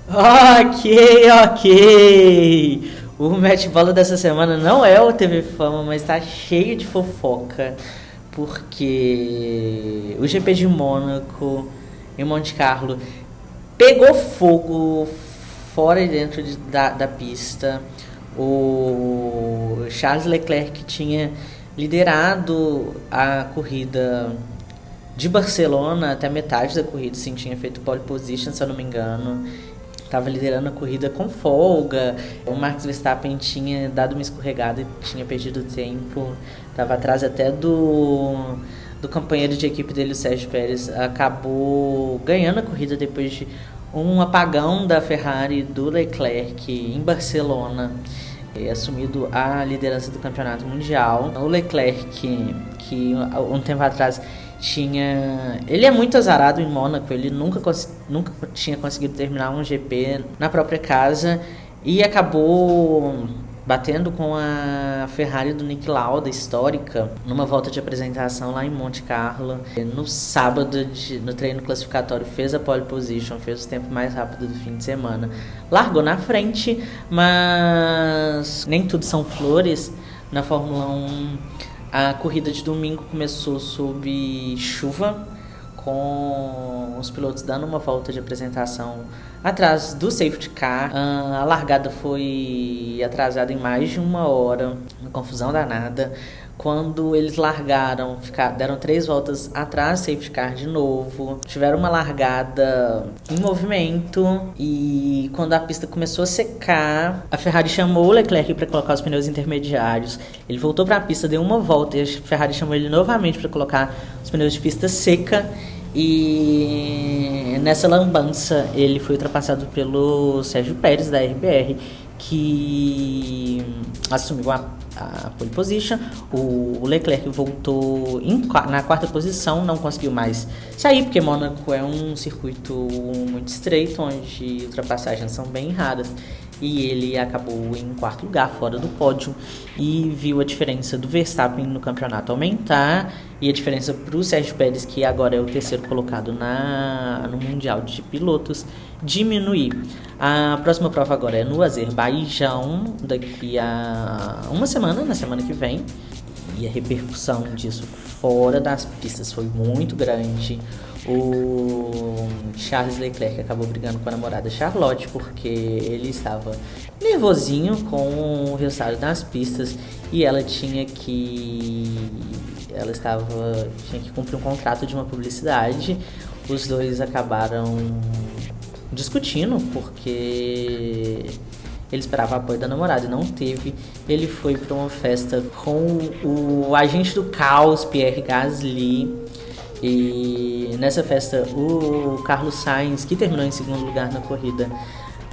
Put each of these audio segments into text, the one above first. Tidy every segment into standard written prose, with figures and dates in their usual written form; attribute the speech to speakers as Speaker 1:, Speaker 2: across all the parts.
Speaker 1: Ok. O Match Bola dessa semana não é o TV Fama, mas tá cheio de fofoca. Porque o GP de Mônaco, em Monte Carlo, pegou fogo fora e dentro da pista. O Charles Leclerc tinha liderado a corrida de Barcelona até metade da corrida, sim, tinha feito pole position, se eu não me engano. Estava liderando a corrida com folga. O Max Verstappen tinha dado uma escorregada e tinha perdido tempo. Estava atrás até do companheiro de equipe dele, o Sérgio Pérez. Acabou ganhando a corrida depois de um apagão da Ferrari do Leclerc em Barcelona, assumido a liderança do campeonato mundial. O Leclerc, que um tempo atrás ele é muito azarado em Mônaco, ele nunca tinha conseguido terminar um GP na própria casa e acabou batendo com a Ferrari do Niki Lauda, histórica, numa volta de apresentação lá em Monte Carlo. No sábado, no treino classificatório, fez a pole position, fez o tempo mais rápido do fim de semana. Largou na frente, mas nem tudo são flores na Fórmula 1. A corrida de domingo começou sob chuva, com os pilotos dando uma volta de apresentação atrás do safety car. A largada foi atrasada em mais de uma hora, uma confusão danada. Quando eles largaram, deram 3 voltas atrás do safety car de novo. Tiveram uma largada em movimento e quando a pista começou a secar, a Ferrari chamou o Leclerc para colocar os pneus intermediários. Ele voltou para a pista, deu uma volta e a Ferrari chamou ele novamente para colocar os pneus de pista seca. E nessa lambança ele foi ultrapassado pelo Sérgio Pérez da RBR, que assumiu a pole position. O Leclerc voltou na 4ª posição, não conseguiu mais sair, porque Mônaco é um circuito muito estreito, onde ultrapassagens são bem raras, e ele acabou em 4º lugar, fora do pódio, e viu a diferença do Verstappen no campeonato aumentar, e a diferença para o Sérgio Pérez, que agora é o 3º colocado no Mundial de Pilotos, diminuir. A próxima prova agora é no Azerbaijão, daqui a uma semana, na semana que vem, e a repercussão disso fora das pistas foi muito grande. O Charles Leclerc acabou brigando com a namorada Charlotte porque ele estava nervosinho com o resultado das pistas e ela tinha que cumprir um contrato de uma publicidade. Os dois acabaram discutindo porque ele esperava apoio da namorada e não teve. Ele foi para uma festa com o agente do caos, Pierre Gasly. E nessa festa o Carlos Sainz, que terminou em 2º lugar na corrida,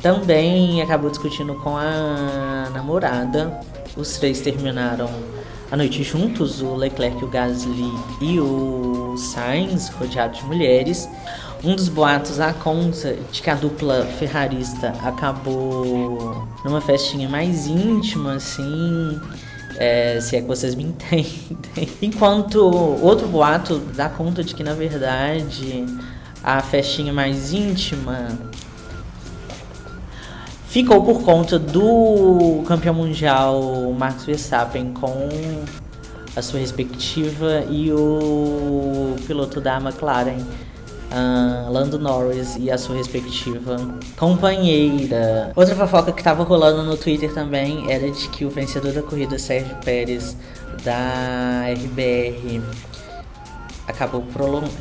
Speaker 1: também acabou discutindo com a namorada. Os 3 terminaram a noite juntos, o Leclerc, o Gasly e o Sainz, rodeados de mulheres. Um dos boatos dá conta de que a dupla ferrarista acabou numa festinha mais íntima, assim, se é que vocês me entendem. Enquanto outro boato dá conta de que, na verdade, a festinha mais íntima ficou por conta do campeão mundial Max Verstappen com a sua respectiva e o piloto da McLaren, Lando Norris, e a sua respectiva companheira. Outra fofoca que tava rolando no Twitter também era de que o vencedor da corrida, Sérgio Pérez, da RBR, acabou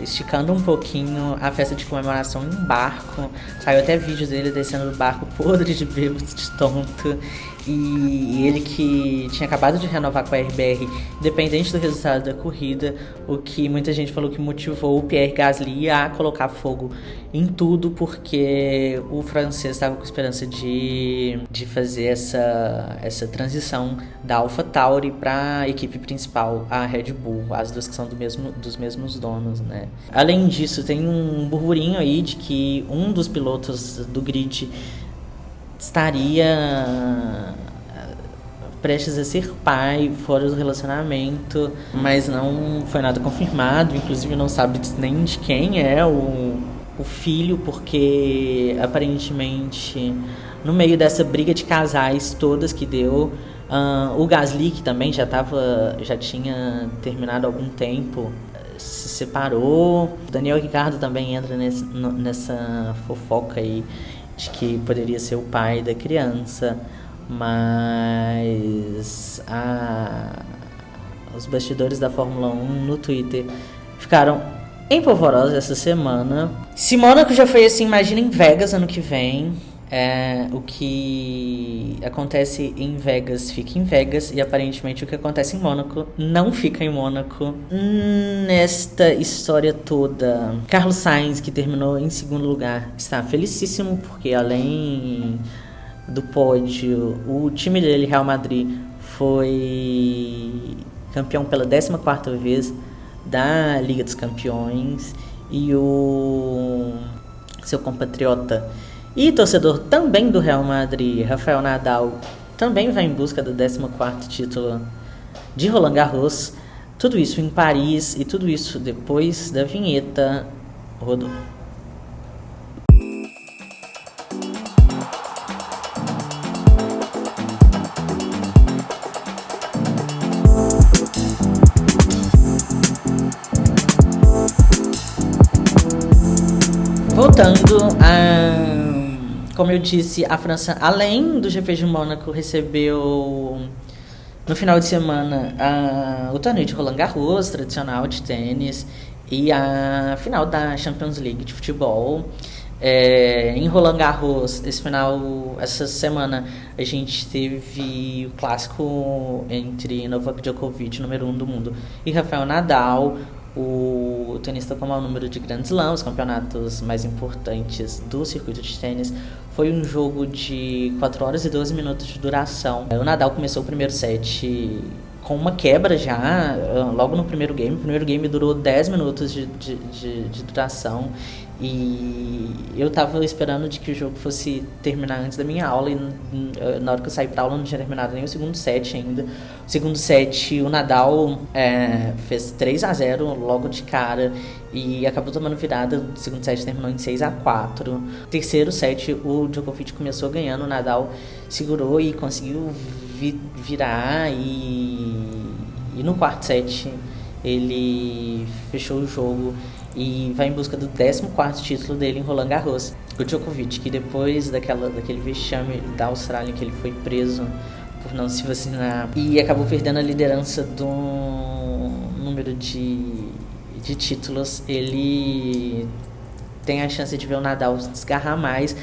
Speaker 1: esticando um pouquinho a festa de comemoração em barco. Saiu até vídeo dele descendo do barco podre de bêbado, de tonto. E ele, que tinha acabado de renovar com a RBR, independente do resultado da corrida, o que muita gente falou que motivou o Pierre Gasly a colocar fogo em tudo, porque o francês estava com esperança de fazer essa transição da AlphaTauri para a equipe principal, a Red Bull, as duas que são dos mesmos donos, né? Além disso, tem um burburinho aí de que um dos pilotos do grid estaria prestes a ser pai fora do relacionamento, mas não foi nada confirmado. Inclusive não sabe nem de quem é o o filho, porque aparentemente no meio dessa briga de casais todas que deu, o Gasly, que também já tinha terminado há algum tempo, se separou. O Daniel Ricciardo também entra nessa fofoca aí de que poderia ser o pai da criança, mas os bastidores da Fórmula 1 no Twitter ficaram empolvorosos essa semana. Se Mônaco já foi assim, imagina em Vegas ano que vem. O que acontece em Vegas fica em Vegas, e aparentemente o que acontece em Mônaco não fica em Mônaco. Nesta história toda, Carlos Sainz, que terminou em segundo lugar, está felicíssimo, porque além do pódio, o time dele, Real Madrid, foi campeão pela 14ª vez da Liga dos Campeões, e o seu compatriota e torcedor também do Real Madrid, Rafael Nadal, também vai em busca do 14º título de Roland Garros. Tudo isso em Paris, e tudo isso depois da vinheta. Rodou. Voltando como eu disse, a França, além do GP de Mônaco, recebeu no final de semana o torneio de Roland Garros, tradicional de tênis, e a final da Champions League de futebol. Em Roland Garros, essa semana, a gente teve o clássico entre Novak Djokovic, número 1 do mundo, e Rafael Nadal, o tenista com o maior número de Grand Slam, os campeonatos mais importantes do circuito de tênis. Foi um jogo de 4 horas e 12 minutos de duração. O Nadal começou o primeiro set com uma quebra já, logo no primeiro game. O primeiro game durou 10 minutos de duração, e eu tava esperando de que o jogo fosse terminar antes da minha aula, e na hora que eu saí pra aula não tinha terminado nem o segundo set ainda. O segundo set, o Nadal fez 3-0 logo de cara e acabou tomando virada. O segundo set terminou em 6-4. O terceiro set, o Djokovic começou ganhando, o Nadal segurou e conseguiu virar, e no quarto set ele fechou o jogo e vai em busca do 14º título dele em Roland Garros. O Djokovic, que depois daquele vexame da Austrália, em que ele foi preso por não se vacinar e acabou perdendo a liderança do número de títulos, ele tem a chance de ver o Nadal desgarrar mais,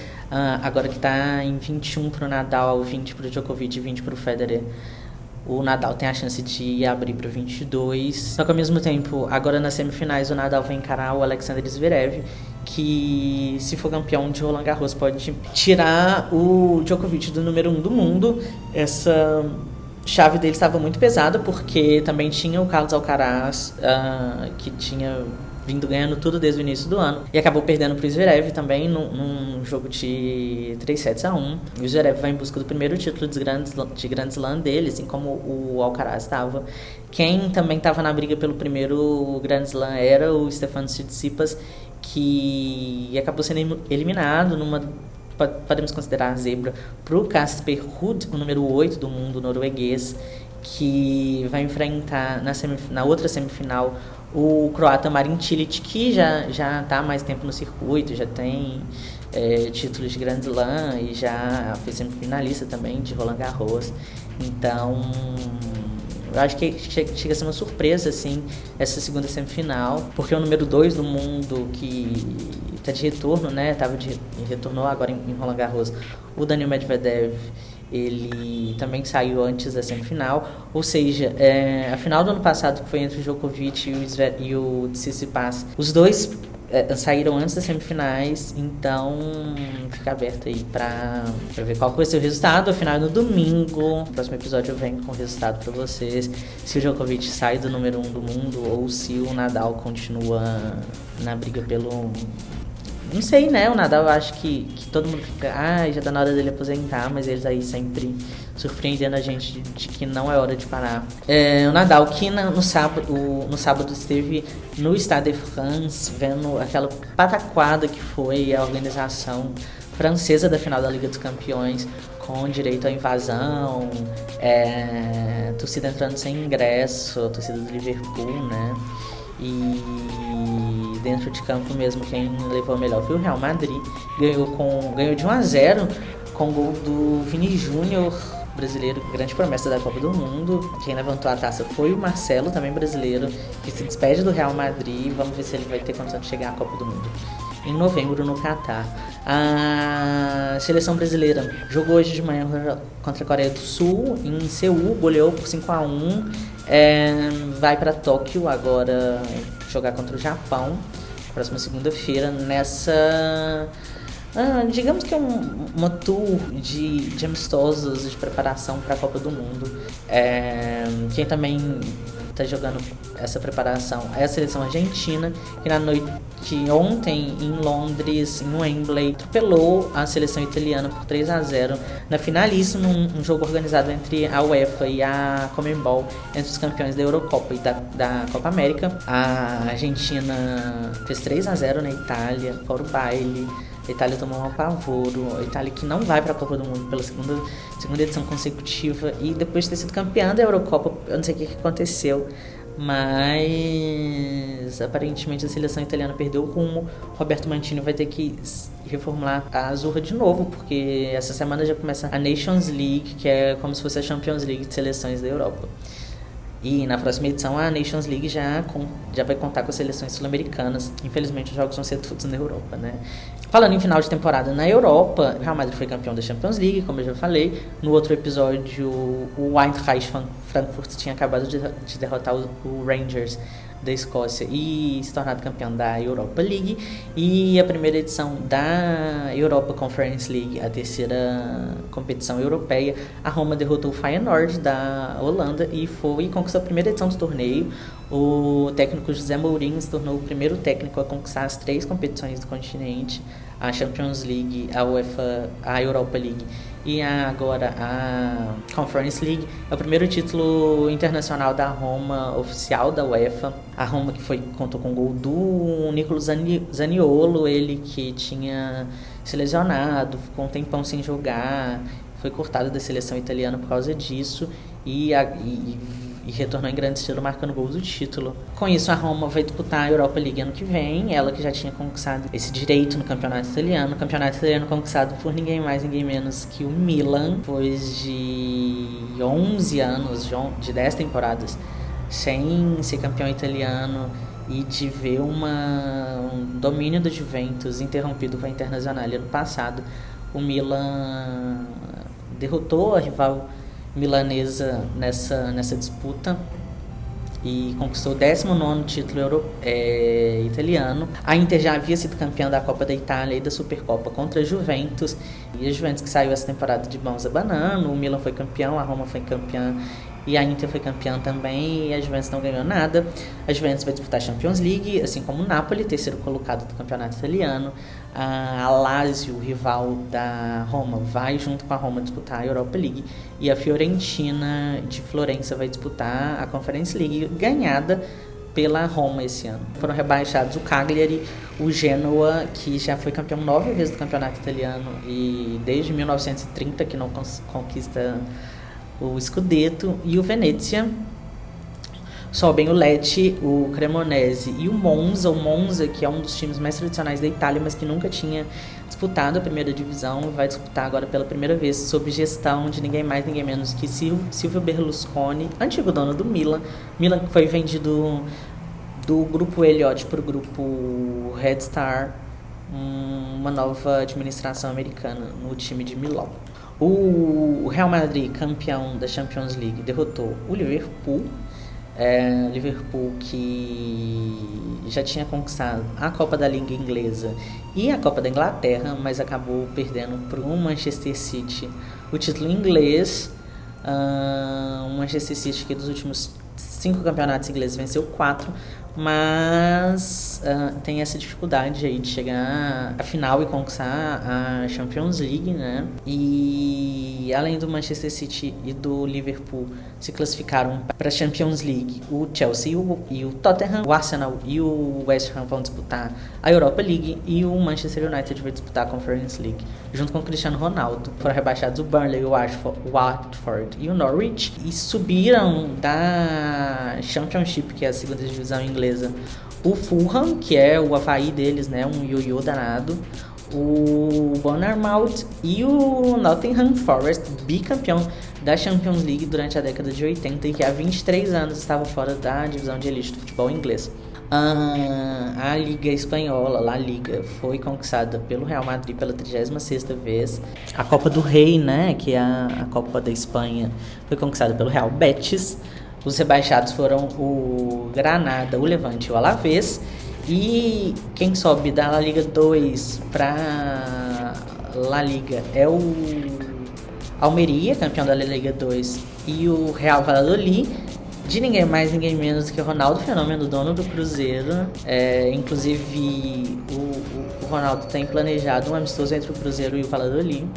Speaker 1: agora que está em 21 para o Nadal, 20 para o Djokovic e 20 para o Federer. O Nadal tem a chance de abrir para 22. Só que ao mesmo tempo, agora nas semifinais, o Nadal vai encarar o Alexander Zverev, que, se for campeão de Roland Garros, pode tirar o Djokovic do número 1 do mundo. Essa chave dele estava muito pesada, porque também tinha o Carlos Alcaraz, que tinha vindo ganhando tudo desde o início do ano, e acabou perdendo para o Zverev também num jogo de 3-1. E o Zverev vai em busca do primeiro título de Grand Slam dele, assim como o Alcaraz estava. Quem também estava na briga pelo primeiro Grand Slam era o Stefanos Tsitsipas, que acabou sendo eliminado podemos considerar a zebra, para o Casper Ruud, o número 8 do mundo norueguês, que vai enfrentar na outra semifinal o croata Marin Cilic, que já está há mais tempo no circuito, já tem títulos de Grand Slam e já foi semifinalista também de Roland Garros. Então, eu acho que chega a ser uma surpresa, assim, essa segunda semifinal, porque o número 2 do mundo, que está de retorno, né, retornou agora em Roland Garros, o Daniil Medvedev, ele também saiu antes da semifinal. Ou seja, a final do ano passado, que foi entre o Djokovic e o Tsitsipas, os dois saíram antes das semifinais. Então fica aberto aí pra ver qual vai ser o resultado. Afinal, é no domingo. No próximo episódio eu venho com o resultado pra vocês, se o Djokovic sai do número 1 do mundo ou se o Nadal continua na briga Não sei, né? O Nadal, eu acho que todo mundo fica, já tá na hora dele aposentar, mas eles aí sempre surpreendendo a gente de que não é hora de parar. O Nadal, que no sábado esteve no Stade de France, vendo aquela pataquada que foi a organização francesa da final da Liga dos Campeões, com direito à invasão, torcida entrando sem ingresso, a torcida do Liverpool, né? E dentro de campo mesmo, quem levou melhor foi o Real Madrid. Ganhou de 1-0 com o gol do Vini Júnior, brasileiro, grande promessa da Copa do Mundo. Quem levantou a taça foi o Marcelo, também brasileiro, que se despede do Real Madrid. Vamos ver se ele vai ter condição de chegar à Copa do Mundo em novembro no Catar. A seleção brasileira jogou hoje de manhã contra a Coreia do Sul em Seul, goleou por 5-1. Vai para Tóquio agora jogar contra o Japão, próxima segunda-feira, nessa digamos que uma tour de amistosos de preparação para a Copa do Mundo. Quem também está jogando essa preparação é a seleção argentina, que na noite ontem em Londres, em Wembley, atropelou a seleção italiana por 3-0 na finalíssima, um jogo organizado entre a UEFA e a Conmebol, entre os campeões da Eurocopa e da Copa América. A Argentina fez 3-0 na Itália, fora o baile. A Itália tomou um apavoro. A Itália que não vai para a Copa do Mundo pela segunda edição consecutiva. E depois de ter sido campeã da Eurocopa, eu não sei o que aconteceu, mas aparentemente a seleção italiana perdeu o rumo. Roberto Mantini vai ter que reformular a Azurra de novo, porque essa semana já começa a Nations League, que é como se fosse a Champions League de seleções da Europa. E na próxima edição a Nations League já vai contar com as seleções sul-americanas. Infelizmente os jogos vão ser todos na Europa, né? Falando em final de temporada na Europa, o Real Madrid foi campeão da Champions League, como eu já falei. No outro episódio, o Eintracht Frankfurt tinha acabado de derrotar o Rangers da Escócia e se tornado campeão da Europa League. E a primeira edição da Europa Conference League, a terceira competição europeia, a Roma derrotou o Feyenoord da Holanda e conquistou a primeira edição do torneio. O técnico José Mourinho se tornou o primeiro técnico a conquistar as 3 competições do continente, a Champions League, a UEFA, a Europa League e agora a Conference League. É o primeiro título internacional da Roma, oficial da UEFA. A Roma que contou com o gol do Nicolo Zaniolo, ele que tinha se lesionado, ficou um tempão sem jogar, foi cortado da seleção italiana por causa disso e retornou em grande estilo, marcando gols do título. Com isso, a Roma vai disputar a Europa League ano que vem, ela que já tinha conquistado esse direito no campeonato italiano. O campeonato italiano conquistado por ninguém mais, ninguém menos que o Milan, depois de 11 anos, de 10 temporadas, sem ser campeão italiano e de ver um domínio do Juventus interrompido com a Internazionale ano passado. O Milan derrotou a rival milanesa nessa disputa e conquistou o 19º título italiano. A Inter já havia sido campeã da Copa da Itália e da Supercopa contra a Juventus, e a Juventus que saiu essa temporada de mãos abanando. O Milan foi campeão, a Roma foi campeã e a Inter foi campeã também, e a Juventus não ganhou nada. A Juventus vai disputar a Champions League, assim como o Napoli, terceiro colocado do campeonato italiano. A Lazio, o rival da Roma, vai junto com a Roma disputar a Europa League, e a Fiorentina de Florença vai disputar a Conference League, ganhada pela Roma esse ano. Foram rebaixados o Cagliari, o Genoa, que já foi campeão 9 vezes do campeonato italiano e desde 1930 que não conquista o Scudetto, e o Venezia. Sobem o Lecce, o Cremonese e o Monza. O Monza, que é um dos times mais tradicionais da Itália, mas que nunca tinha disputado a primeira divisão, vai disputar agora pela primeira vez, sob gestão de ninguém mais, ninguém menos que Silvio Berlusconi, antigo dono do Milan. Milan que foi vendido do grupo Elliott para o grupo Red Star, uma nova administração americana no time de Milão. O Real Madrid, campeão da Champions League, derrotou o Liverpool. Liverpool que já tinha conquistado a Copa da Liga Inglesa e a Copa da Inglaterra, mas acabou perdendo para o Manchester City o título inglês. O Manchester City, que dos últimos 5 campeonatos ingleses venceu 4, mas tem essa dificuldade aí de chegar à final e conquistar a Champions League, né? E além do Manchester City e do Liverpool se classificaram para a Champions League, o Chelsea e o Tottenham, o Arsenal e o West Ham vão disputar a Europa League e o Manchester United vai disputar a Conference League, junto com o Cristiano Ronaldo. Foram rebaixados o Burnley, o Watford e o Norwich e subiram da Championship, que é a segunda divisão inglesa, o Fulham, que é o Havaí deles, né, um ioiô danado, o Bournemouth e o Nottingham Forest, bicampeão da Champions League durante a década de 80 e que há 23 anos estava fora da divisão de elite do futebol inglês. A Liga Espanhola, La Liga, foi conquistada pelo Real Madrid pela 36ª vez. A Copa do Rei, né, que é a Copa da Espanha, foi conquistada pelo Real Betis. Os rebaixados foram o Granada, o Levante e o Alavés. E quem sobe da La Liga 2 para La Liga é o Almeria, campeão da La Liga 2, e o Real Valladolid, de ninguém mais, ninguém menos que o Ronaldo Fenômeno, dono do Cruzeiro. Inclusive, o Ronaldo tem planejado um amistoso entre o Cruzeiro e o Valladolid.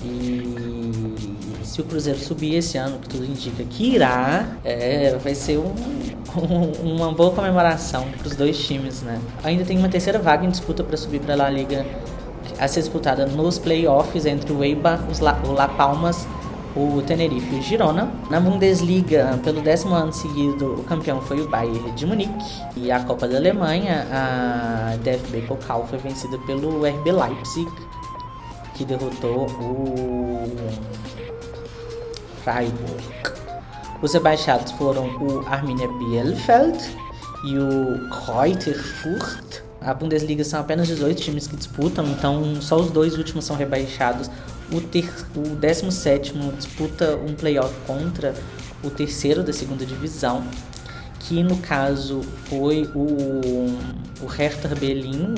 Speaker 1: E se o Cruzeiro subir esse ano, que tudo indica que irá, vai ser uma boa comemoração para os dois times, né? Ainda tem uma terceira vaga em disputa para subir para a La Liga, a ser disputada nos playoffs entre o Eibar, o La Palmas, o Tenerife e o Girona. Na Bundesliga, pelo 10º ano seguido, o campeão foi o Bayern de Munique. E a Copa da Alemanha, a DFB Pokal, foi vencida pelo RB Leipzig, que derrotou o Freiburg. Os rebaixados foram o Arminia Bielefeld e o Greuther Fürth. A Bundesliga são apenas 18 times que disputam, então só os dois últimos são rebaixados. O 17º disputa um playoff contra o terceiro da segunda divisão, que no caso foi o Hertha Berlim,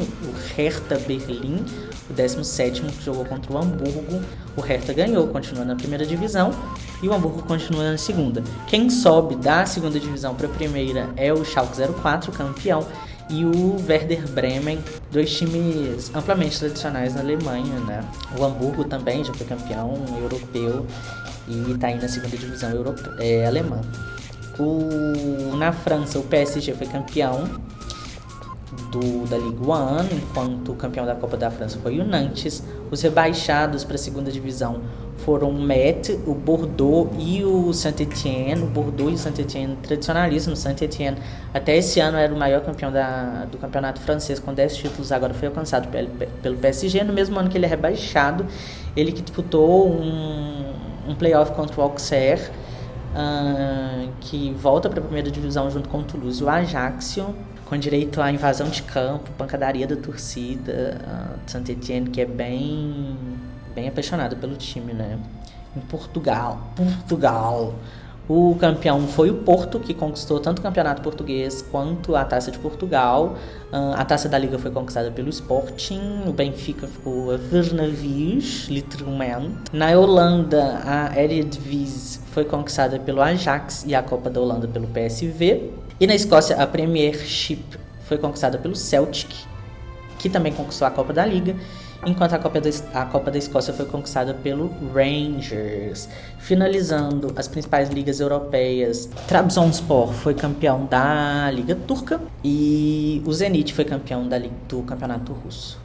Speaker 1: o 17º, que jogou contra o Hamburgo. O Hertha ganhou, continua na primeira divisão, e o Hamburgo continua na segunda. Quem sobe da segunda divisão para a primeira é o Schalke 04, campeão, e o Werder Bremen, dois times amplamente tradicionais na Alemanha, né? O Hamburgo também já foi campeão europeu e está aí na segunda divisão alemã. Na França, o PSG foi campeão da Ligue 1, enquanto o campeão da Copa da França foi o Nantes. Os rebaixados para a segunda divisão foram o Metz, o Bordeaux e o Saint-Étienne. O Bordeaux e o Saint-Étienne tradicionalíssimo. O Saint-Étienne até esse ano era o maior campeão do campeonato francês, com 10 títulos, agora foi alcançado pelo PSG. No mesmo ano que ele é rebaixado, ele que disputou um playoff contra o Auxerre, que volta para a primeira divisão junto com o Toulouse e o Ajaccio, com direito à invasão de campo, pancadaria da torcida. Saint-Étienne, que é bem apaixonado pelo time, né? Em Portugal, o campeão foi o Porto, que conquistou tanto o campeonato português quanto a Taça de Portugal. A Taça da Liga foi conquistada pelo Sporting. O Benfica ficou a Vernavis, literalmente. Na Holanda, a Eredivisie foi conquistada pelo Ajax e a Copa da Holanda pelo PSV. E na Escócia, a Premiership foi conquistada pelo Celtic, que também conquistou a Copa da Liga, enquanto a Copa da Escócia foi conquistada pelo Rangers. Finalizando as principais ligas europeias, Trabzonspor foi campeão da Liga Turca e o Zenit foi campeão do Campeonato Russo.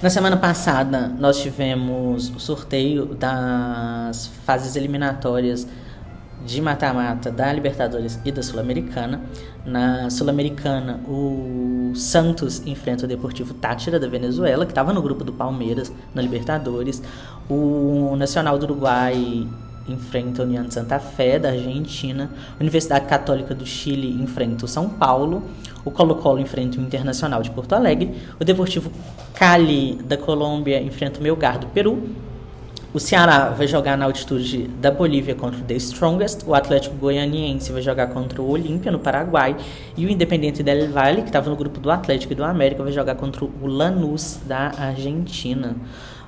Speaker 1: Na semana passada, nós tivemos o sorteio das fases eliminatórias de mata-mata da Libertadores e da Sul-Americana. Na Sul-Americana, o Santos enfrenta o Deportivo Táchira da Venezuela, que estava no grupo do Palmeiras na Libertadores. O Nacional do Uruguai enfrenta a União de Santa Fé da Argentina. A Universidade Católica do Chile enfrenta o São Paulo. O Colo-Colo enfrenta o Internacional de Porto Alegre. O Deportivo Cali da Colômbia enfrenta o Melgar do Peru. O Ceará vai jogar na altitude da Bolívia contra o The Strongest. O Atlético Goianiense vai jogar contra o Olímpia, no Paraguai. E o Independiente del Valle, que estava no grupo do Atlético e do América, vai jogar contra o Lanús, da Argentina.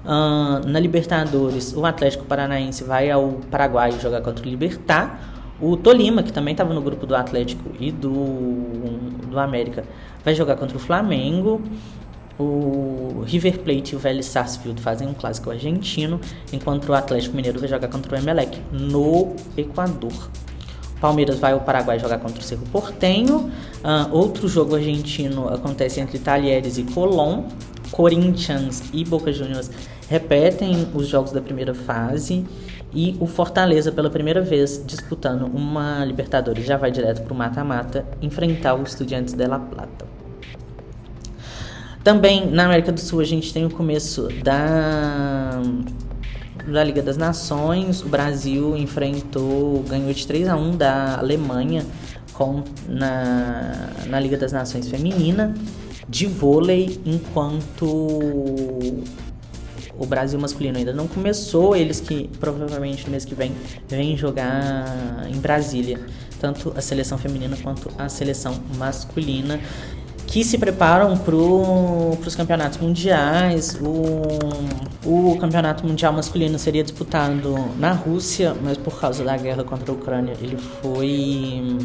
Speaker 1: Na Libertadores, o Atlético Paranaense vai ao Paraguai jogar contra o Libertad. O Tolima, que também estava no grupo do Atlético e do América, vai jogar contra o Flamengo. O River Plate e o Vélez Sarsfield fazem um clássico argentino, enquanto o Atlético Mineiro vai jogar contra o Emelec no Equador. O Palmeiras vai ao Paraguai jogar contra o Cerro Porteño. Outro jogo argentino acontece entre Talheres e Colón. Corinthians e Boca Juniors repetem os jogos da primeira fase. E o Fortaleza, pela primeira vez, disputando uma Libertadores, já vai direto para o mata-mata enfrentar o Estudiantes de La Plata. Também na América do Sul a gente tem o começo da Liga das Nações. O Brasil ganhou de 3-1 da Alemanha na Liga das Nações Feminina de vôlei, enquanto o Brasil masculino ainda não começou. Eles que provavelmente no mês que vem jogar em Brasília, tanto a seleção feminina quanto a seleção masculina, que se preparam para os campeonatos mundiais. O campeonato mundial masculino seria disputado na Rússia, mas por causa da guerra contra a Ucrânia ele foi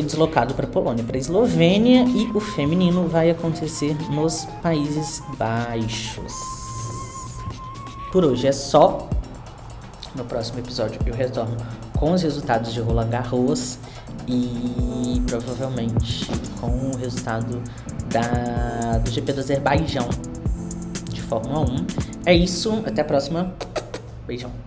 Speaker 1: deslocado para a Polônia, para a Eslovênia, e o feminino vai acontecer nos Países Baixos. Por hoje é só. No próximo episódio eu retorno com os resultados de Roland Garros e provavelmente com o resultado do GP do Azerbaijão de Fórmula 1. É isso, até a próxima. Beijão.